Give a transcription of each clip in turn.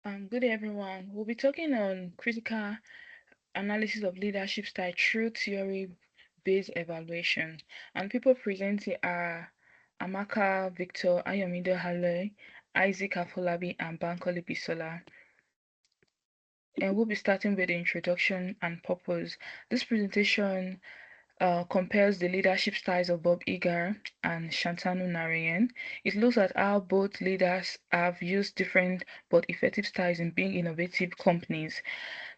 Good day, everyone. We'll be talking on critical analysis of leadership style through theory-based evaluation. And people presenting are Amaka Victor, Ayomide Hale, Isaac Afolabi, and Bankole Bisola. And we'll be starting with the introduction and purpose. This presentation compares the leadership styles of Bob Iger and Shantanu Narayan. It looks at how both leaders have used different but effective styles in being innovative companies.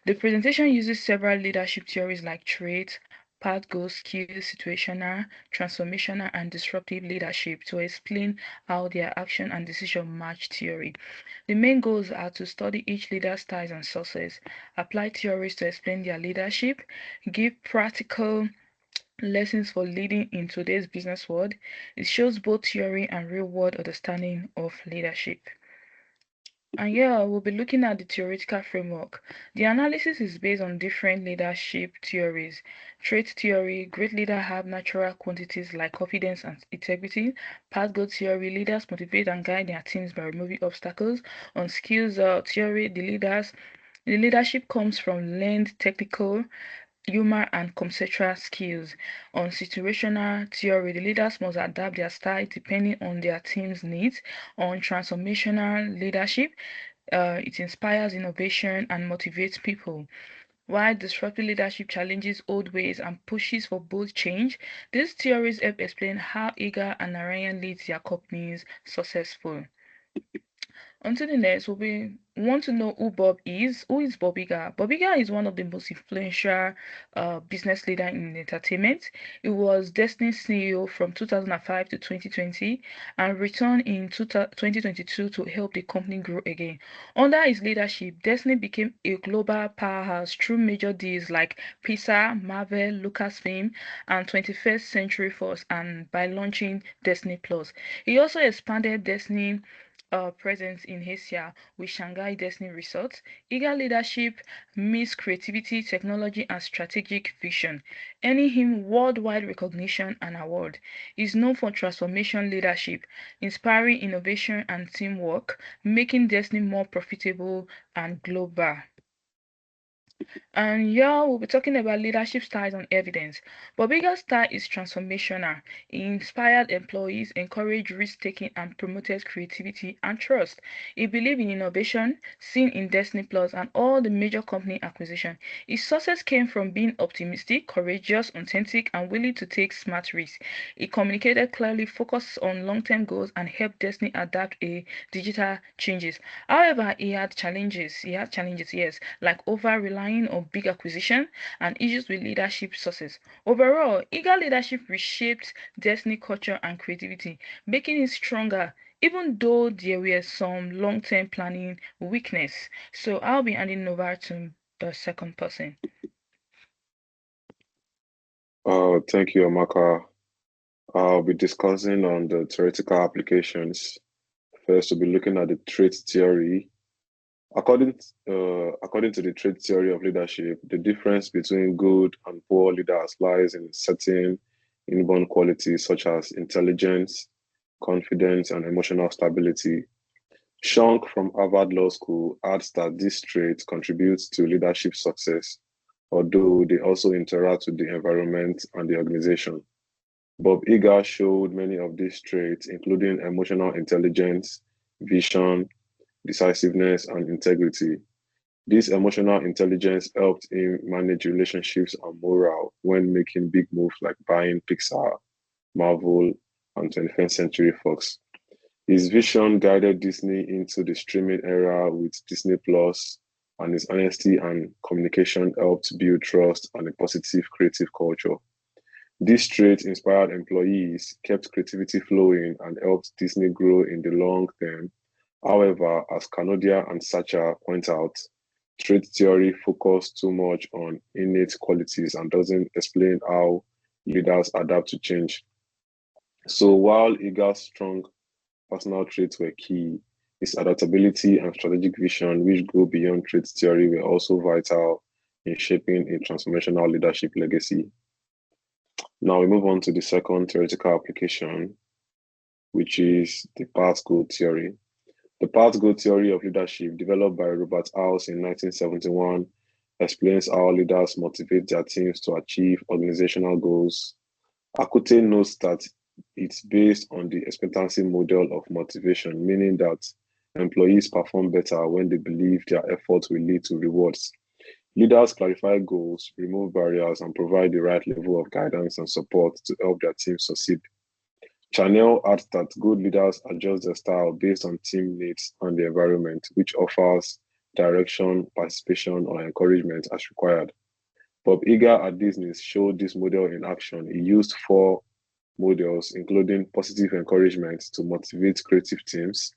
The presentation uses several leadership theories like traits, path goals, skills, situational, transformational, and disruptive leadership to explain how their action and decision match theory. The main goals are to study each leader's styles and sources, apply theories to explain their leadership, give practical lessons for leading in today's business world. It shows both theory and real world understanding of leadership. And yeah, we'll be looking at the theoretical framework. The analysis is based on different leadership theories. Trait theory, great leaders have natural quantities like confidence and integrity. Path goal theory, leaders motivate and guide their teams by removing obstacles. On skills theory, the leadership comes from learned technical humor and conceptual skills. On situational theory, the leaders must adapt their style depending on their team's needs. On transformational leadership, it inspires innovation and motivates people. While disruptive leadership challenges old ways and pushes for bold change, these theories help explain how Iga and Narayan leads their companies successful. Until the next, we want to know who Bob is. Who is Bob Iger? Bob Iger is one of the most influential business leader in entertainment. He was Disney's CEO from 2005 to 2020 and returned in 2022 to help the company grow again. Under his leadership, Disney became a global powerhouse through major deals like Pixar, Marvel, Lucasfilm, and 21st Century Fox, and by launching Disney Plus. He also expanded Disney presence in Asia with Shanghai Destiny Resorts. Eager leadership meets creativity, technology, and strategic vision, earning him worldwide recognition and award. He is known for transformation leadership, inspiring innovation and teamwork, making Destiny more profitable and global. And yeah, we'll be talking about leadership styles and evidence. But bigger style is transformational. It inspired employees, encouraged risk taking, and promoted creativity and trust. He believed in innovation, seen in Destiny Plus and all the major company acquisition. His success came from being optimistic, courageous, authentic, and willing to take smart risks. He communicated clearly, focused on long-term goals, and helped Destiny adapt a digital changes. However, he had challenges. He had challenges, yes, like over relying on big acquisition and issues with leadership sources. Overall, eager leadership reshaped Destiny culture and creativity, making it stronger even though there were some long-term planning weakness. So I'll be handing over to the second person. Thank you, Amaka. I'll be discussing on the theoretical applications. First, we'll be looking at the trait theory. According to the trait theory of leadership, the difference between good and poor leaders lies in certain inborn qualities such as intelligence, confidence, and emotional stability. Shunk from Harvard Law School adds that these traits contribute to leadership success, although they also interact with the environment and the organization. Bob Iger showed many of these traits, including emotional intelligence, vision, decisiveness, and integrity. This emotional intelligence helped him manage relationships and morale when making big moves like buying Pixar, Marvel, and 21st Century Fox. His vision guided Disney into the streaming era with Disney Plus, and his honesty and communication helped build trust and a positive creative culture. This trait inspired employees, kept creativity flowing, and helped Disney grow in the long term. However, as Kanodia and Sacha point out, trait theory focuses too much on innate qualities and doesn't explain how leaders adapt to change. So while Igar's strong personal traits were key, his adaptability and strategic vision, which go beyond trait theory, were also vital in shaping a transformational leadership legacy. Now we move on to the second theoretical application, which is the path goal theory. The path goal theory of leadership, developed by Robert House in 1971, explains how leaders motivate their teams to achieve organizational goals. Akute notes that it's based on the expectancy model of motivation, meaning that employees perform better when they believe their efforts will lead to rewards. Leaders clarify goals, remove barriers, and provide the right level of guidance and support to help their team succeed. Chanel adds that good leaders adjust their style based on team needs and the environment, which offers direction, participation, or encouragement as required. Bob Iger at Disney showed this model in action. He used four models, including positive encouragement to motivate creative teams,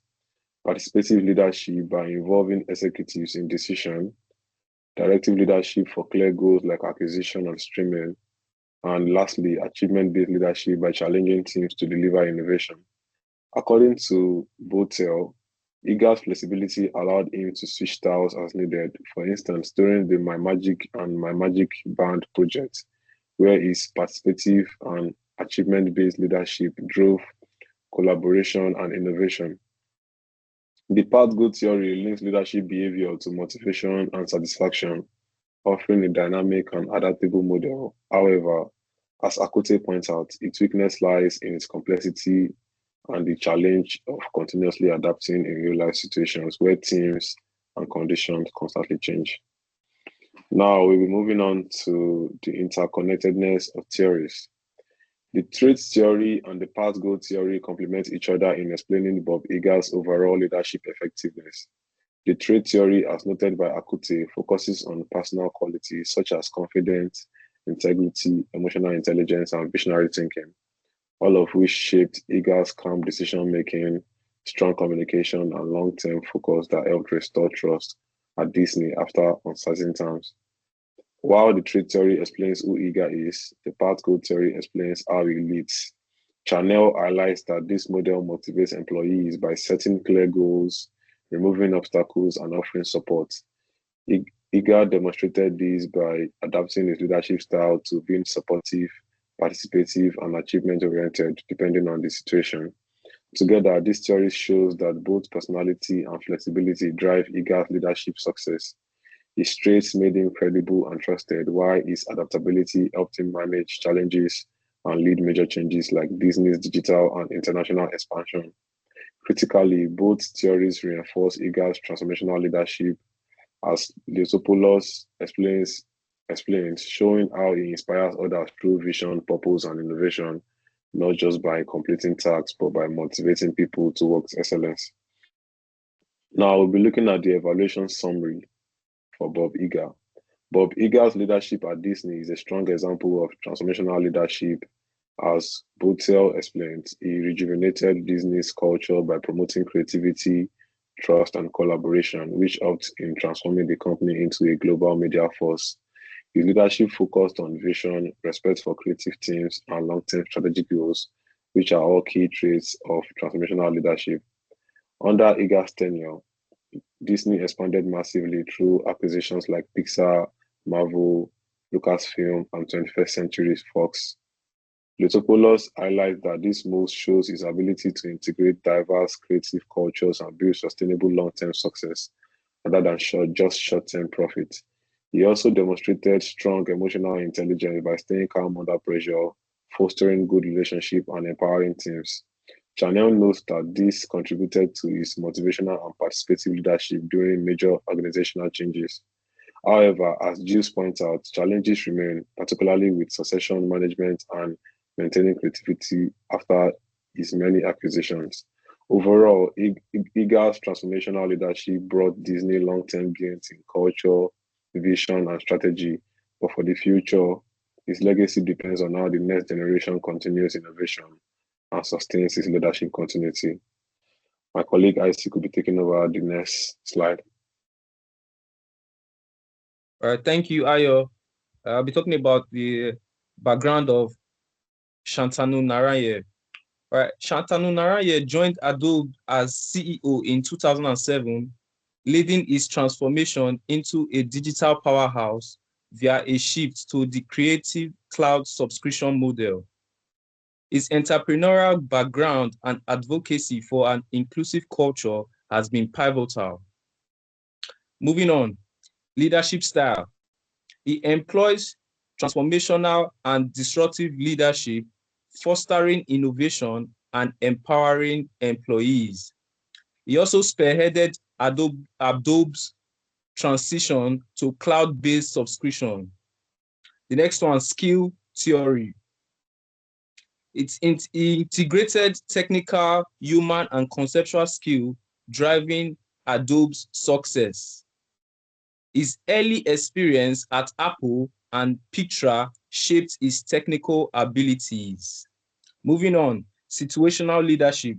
participative leadership by involving executives in decision, directive leadership for clear goals like acquisition and streaming, and lastly, achievement-based leadership by challenging teams to deliver innovation. According to Botel, Iger's flexibility allowed him to switch styles as needed. For instance, during the My Magic and My Magic Band project, where his participative and achievement-based leadership drove collaboration and innovation. The path goal theory links leadership behavior to motivation and satisfaction, offering a dynamic and adaptable model. However, as Akute points out, its weakness lies in its complexity and the challenge of continuously adapting in real-life situations where teams and conditions constantly change. Now we'll be moving on to the interconnectedness of theories. The trait theory and the path goal theory complement each other in explaining Bob Iger's overall leadership effectiveness. The trait theory, as noted by Akute, focuses on personal qualities such as confidence, integrity, emotional intelligence, and visionary thinking, all of which shaped Iger's calm decision-making, strong communication, and long-term focus that helped restore trust at Disney after uncertain times. While the trait theory explains who Iger is, the path goal theory explains how he leads. Chanel highlights that this model motivates employees by setting clear goals, removing obstacles, and offering support. Iger demonstrated this by adapting his leadership style to being supportive, participative, and achievement-oriented, depending on the situation. Together, this theory shows that both personality and flexibility drive Iger's leadership success. His traits made him credible and trusted, while his adaptability helped him manage challenges and lead major changes like Disney's digital and international expansion. Critically, both theories reinforce Iger's transformational leadership, as Leotopoulos explains, showing how he inspires others through vision, purpose, and innovation, not just by completing tasks, but by motivating people towards excellence. Now, we'll be looking at the evaluation summary for Bob Iger. Bob Iger's leadership at Disney is a strong example of transformational leadership. As Botel explains, he rejuvenated Disney's culture by promoting creativity, trust, and collaboration, which helped in transforming the company into a global media force. His leadership focused on vision, respect for creative teams, and long-term strategic goals, which are all key traits of transformational leadership. Under Iger's tenure, Disney expanded massively through acquisitions like Pixar, Marvel, Lucasfilm, and 21st Century Fox. Lutopoulos highlights that this move shows his ability to integrate diverse creative cultures and build sustainable long-term success rather than just short-term profit. He also demonstrated strong emotional intelligence by staying calm under pressure, fostering good relationships, and empowering teams. Chanel notes that this contributed to his motivational and participative leadership during major organizational changes. However, as Jules points out, challenges remain, particularly with succession management and maintaining creativity after his many acquisitions. Overall, Iger's transformational leadership brought Disney long-term gains in culture, vision, and strategy. But for the future, his legacy depends on how the next generation continues innovation and sustains his leadership continuity. My colleague Isaac will be taking over the next slide. All right, thank you, Ayo. I'll be talking about the background of Shantanu Narayan. All right, Shantanu Narayan joined Adobe as CEO in 2007, leading its transformation into a digital powerhouse via a shift to the Creative Cloud subscription model. His entrepreneurial background and advocacy for an inclusive culture has been pivotal. Moving on, leadership style. He employs transformational and disruptive leadership, fostering innovation and empowering employees. He also spearheaded Adobe's transition to cloud-based subscription. The next one, skill theory. It's integrated technical, human, and conceptual skill driving Adobe's success. His early experience at Apple and Pictra shaped his technical abilities. Moving on, situational leadership.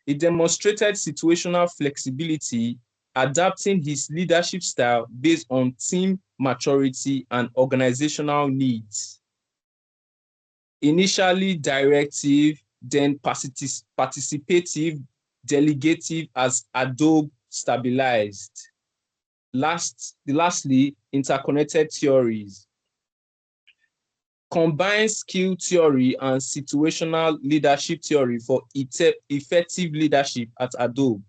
He demonstrated situational flexibility, adapting his leadership style based on team maturity and organizational needs. Initially directive, then participative, delegative as Adobe stabilized. Lastly, interconnected theories. Combines skill theory and situational leadership theory for effective leadership at Adobe.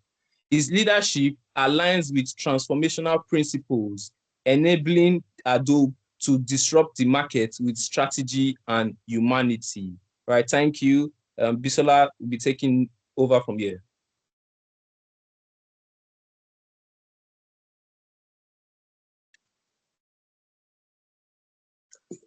His leadership aligns with transformational principles, enabling Adobe to disrupt the market with strategy and humanity. Right, thank you. Bisola will be taking over from here.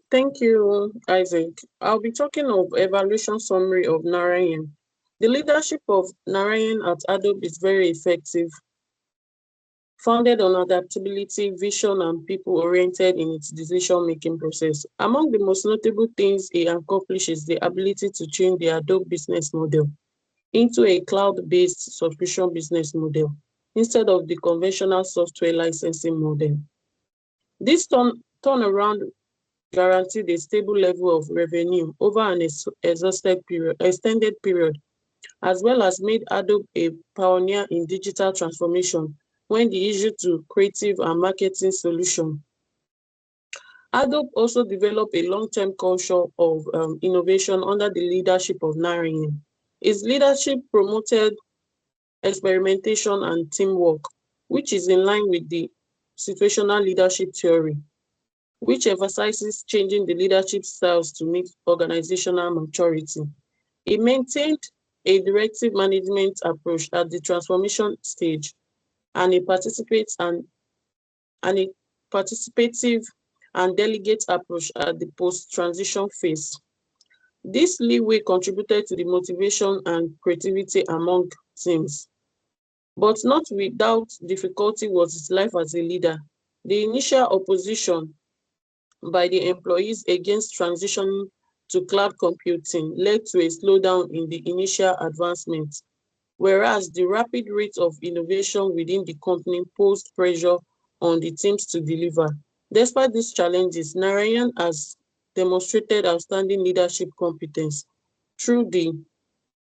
Thank you, Isaac. I'll be talking of evaluation summary of Narayan. The leadership of Narayan at Adobe is very effective, founded on adaptability, vision, and people-oriented in its decision-making process. Among the most notable things he accomplished is the ability to change the Adobe business model into a cloud-based subscription business model instead of the conventional software licensing model. This turnaround guaranteed a stable level of revenue over an extended period, as well as made Adobe a pioneer in digital transformation when the issue to creative and marketing solution. Adobe also developed a long-term culture of innovation under the leadership of Narayan. His leadership promoted experimentation and teamwork, which is in line with the situational leadership theory, which emphasizes changing the leadership styles to meet organizational maturity. It maintained a directive management approach at the transformation stage and a participative and delegate approach at the post-transition phase. This leeway contributed to the motivation and creativity among teams, but not without difficulty was his life as a leader. The initial opposition by the employees against transitioning to cloud computing led to a slowdown in the initial advancement, whereas the rapid rate of innovation within the company posed pressure on the teams to deliver. Despite these challenges, Narayan has demonstrated outstanding leadership competence through the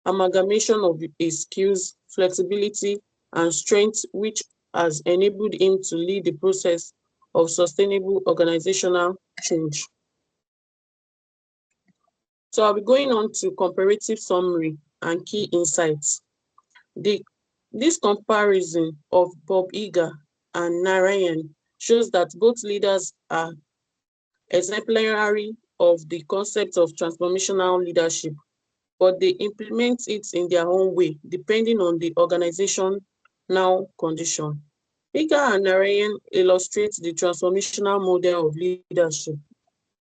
amalgamation of his skills, flexibility, and strength, which has enabled him to lead the process of sustainable organizational change. So I'll be going on to comparative summary and key insights. This comparison of Bob Iger and Narayan shows that both leaders are exemplary of the concept of transformational leadership, but they implement it in their own way, depending on the organizational condition. Iger and Narayan illustrate the transformational model of leadership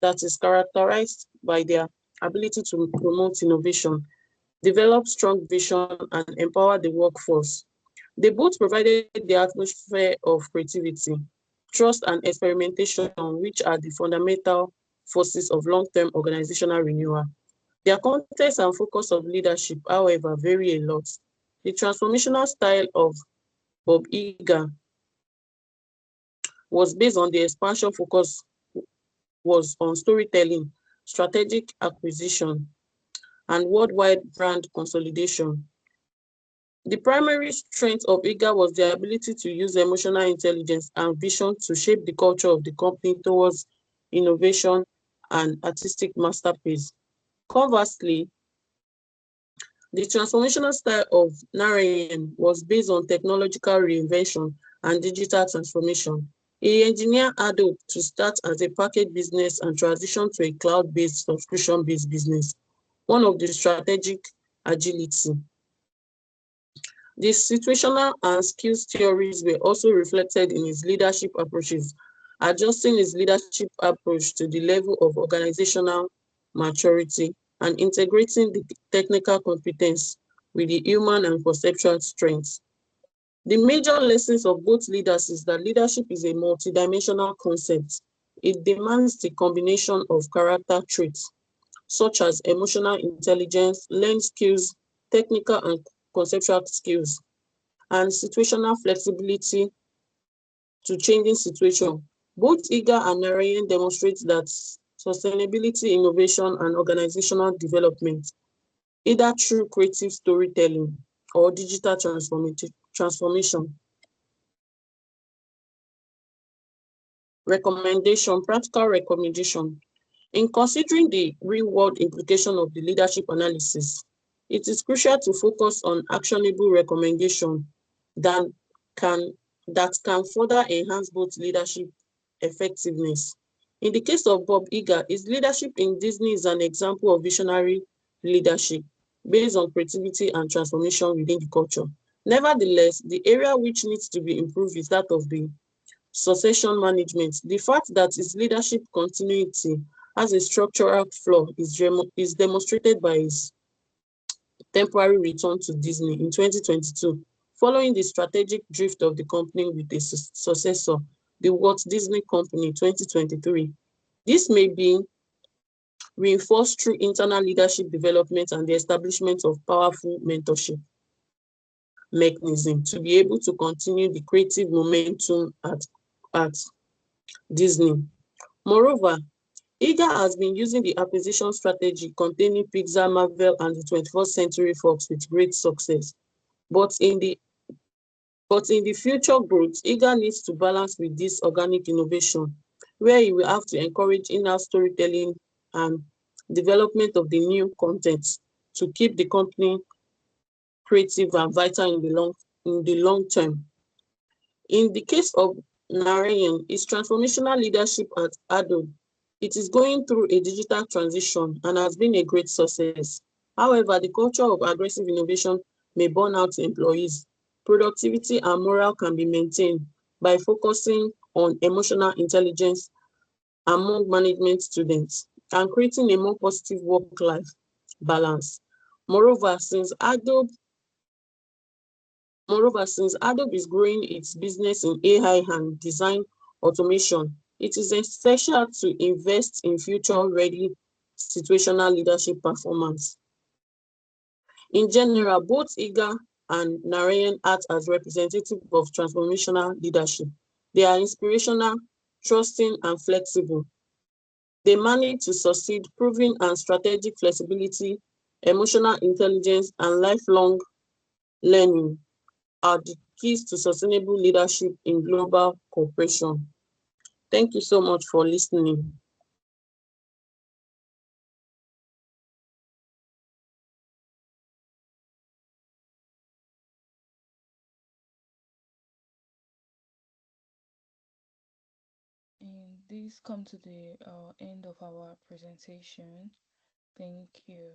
that is characterized by their ability to promote innovation, develop strong vision, and empower the workforce. They both provided the atmosphere of creativity, trust, and experimentation, which are the fundamental forces of long-term organizational renewal. Their context and focus of leadership, however, vary a lot. The transformational style of Bob Iger was based on the expansion focus was on storytelling, strategic acquisition, and worldwide brand consolidation. The primary strength of Iger was the ability to use emotional intelligence and vision to shape the culture of the company towards innovation and artistic masterpiece. Conversely, The transformational style of Narayan was based on technological reinvention and digital transformation. He engineered Adobe to start as a package business and transition to a cloud-based, subscription-based business, one of the strategic agility. The situational and skills theories were also reflected in his leadership approaches, adjusting his leadership approach to the level of organizational maturity and integrating the technical competence with the human and conceptual strengths. The major lessons of both leaders is that leadership is a multidimensional concept. It demands the combination of character traits such as emotional intelligence, learned skills, technical and conceptual skills, and situational flexibility to changing situation. Both Iga and Narayan demonstrate that sustainability, innovation, and organizational development, either through creative storytelling or digital transformation. Practical recommendation. In considering the real-world implication of the leadership analysis, it is crucial to focus on actionable recommendations that can, that can further enhance both leadership effectiveness. In the case of Bob Iger, his leadership in Disney is an example of visionary leadership based on creativity and transformation within the culture. Nevertheless, the area which needs to be improved is that of the succession management. The fact that its leadership continuity has a structural flaw is demonstrated by his temporary return to Disney in 2022, following the strategic drift of the company with a successor, the Walt Disney Company 2023. This may be reinforced through internal leadership development and the establishment of powerful mentorship mechanism to be able to continue the creative momentum at Disney. Moreover, Iga has been using the acquisition strategy containing Pixar, Marvel, and the 21st Century Fox with great success. But in the future growth, Iga needs to balance with this organic innovation, where he will have to encourage in-house storytelling and development of the new content to keep the company creative and vital in the long term. In the case of Narayan, his transformational leadership at Adobe, it is going through a digital transition and has been a great success. However, the culture of aggressive innovation may burn out employees. Productivity and morale can be maintained by focusing on emotional intelligence among management students and creating a more positive work-life balance. Moreover, since Adobe is growing its business in AI and design automation, it is essential to invest in future-ready situational leadership performance. In general, both Iga and Narayan act as representatives of transformational leadership. They are inspirational, trusting, and flexible. They manage to succeed, proving and strategic flexibility, emotional intelligence, and lifelong learning are the keys to sustainable leadership in global cooperation. Thank you so much for listening. And this come to the end of our presentation. Thank you.